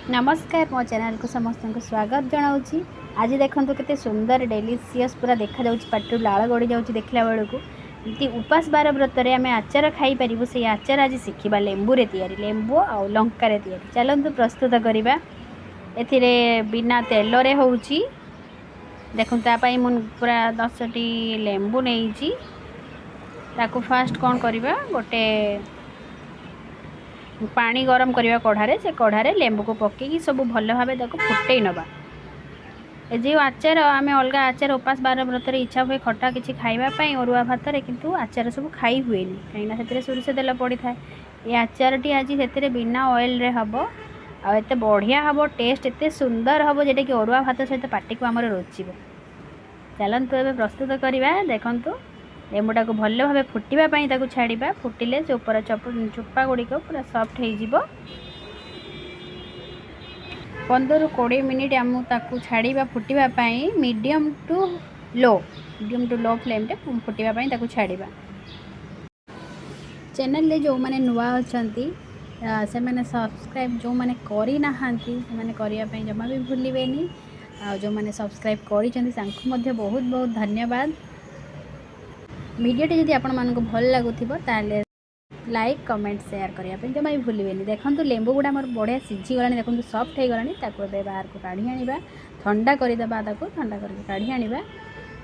नमस्कार मो चैनल को समस्त को स्वागत जनाऊँगी। आज देखो केते सुंदर डेलीशियस पूरा देखा जाउछि पाटू लाल गड़ी जाउछि देखला बेलू एमती उपास बार व्रत में आम आचार खाई पारू से आचार आज शिखा लेंबू रे तैयारी लेंबू आ लंका रे तैयारी चलतु प्रस्तुत करवा। एथिरे बिना तेल रे होउछि देखो तापाई मु पूरा 10टी लेंबू नहीं ताकू फास्ट कौन करवा गोटे पानी गरम करवा कढ़ारे से कढ़ारे लेंबू को पकईकि सब भल भाव फुटे नवा। जो आचार आम अलग आचार उपास बार व्रत इच्छा हुए खटा किसी खावाई अरुआ भात किंतु आचार सब खाई हुए कहीं से सोरिष तेल पड़ी था। ये आचारटी आज से बिना ऑयल रे हम आत बढ़िया हम टेस्ट एत सुंदर हम जोटा कि अरुआ भात सहित पार्टी को आमर रुचिब। चलतु ए प्रस्तुत करवा। देखु लेंबूटा को भल भाव फुटापी छाड़ा फुटिले से ऊपर चोपा गुड़िक पूरा सफ्ट हो 15-20 मिनिट आम छाड़ा फुटापी मीडियम टू लो फ्लेम रे फुटापी छाड़ा। चैनल जो मैंने नुआ अच्छा से मैंने सब्सक्राइब जो मैंने करना करने जमा भी भूलें जो मैंने सब्सक्राइब कर बहुत बहुत धन्यवाद। वीडियोटी जदि आपण मानक भल लगुथिबो ताले लाइक कमेंट शेयर करने जमा भी भूलें। देखो लेंबू गुड़ा मोर बढ़िया सीझीगला देखो सफ्ट हो गलानी बाहर को काढ़ी आनिबा ठंडा करदेबा ठंडा करके काढ़ी आनिबा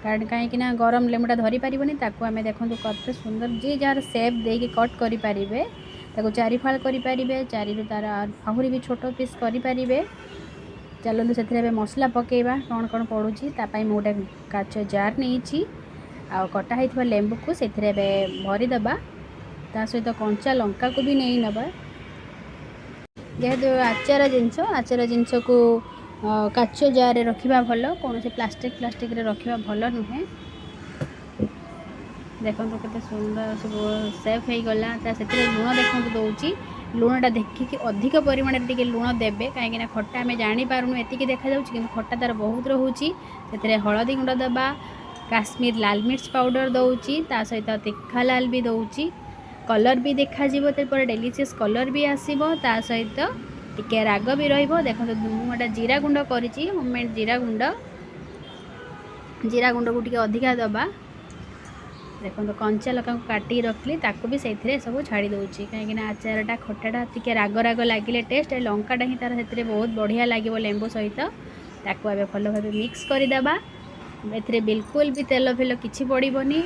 कहीं गरम लेंबूटा धरी पारिबनी आम देखो कते सुंदर जी जार सेप देके कट करें चारि फाल करें चारि तार आहरी भी छोट पीस करें। चलतु से मसला पकेबा कौन कौन पड़ूँ तापाई मुझे काच जार नहीं आ कटा होता लेंबू को से भरीदबा ता सहित कंचा लंका को भी नहीं नबा। जेहेतु आचार जिनस को काच जार रखा भल कौन से प्लास्टिक रे रखा भल नुहे। देखो केते सुंदर सब सेफ हो गला से लुण देखो दौची लुणटा देखिए अधिक परिमाण टे लुण देवे कहीं खट्टा आम जापारूँ एति देखा कि खट्टा तार बहुत रोचे से हलदी गुंड दबा काश्मीर लाल मिर्च पाउडर दौची सहित तीखा लाल भी दौची कलर भी देखा पर डेलीशियस कलर भी आसो सहित टिके राग भी रहिबो। देखो मुझे जीरा गुंड करी होममेड जीरा गुंड को टिके अधिका दबा। देखो कंचा लका को काटी रखली ताको भी से सब छाड़ी दूची कहीं आचारटा खटाटा टिके राग राग लगे टेस्ट लंकाटा ही तार से बहुत बढ़िया लगे लेंबू सहित ताको आबे भल भाव मिक्स करदेबा। एथिरे बिल्कुल भी तेल फेल किसी पड़ोनी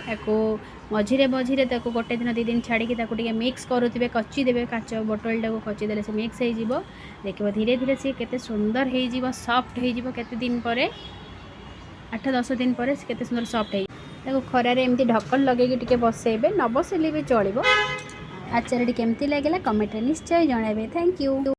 मझिरे मझिरे गोटे दिन 2 दिन छाड़ी टे मिक्स करुवे कची देवे काच बोतलटा को कची देले से मिक्स हो देखो धीरे धीरे सी केते सुंदर हो सफ्ट हो केते दिन पर 8-10 दिन पर केते सुंदर सफ्ट हो खरारे एमती ढक्कन लगे टे बसेबे न बसेले भी चलो। आचारटी केमती लगे कमेंट निश्चय जनइबे। Thank you.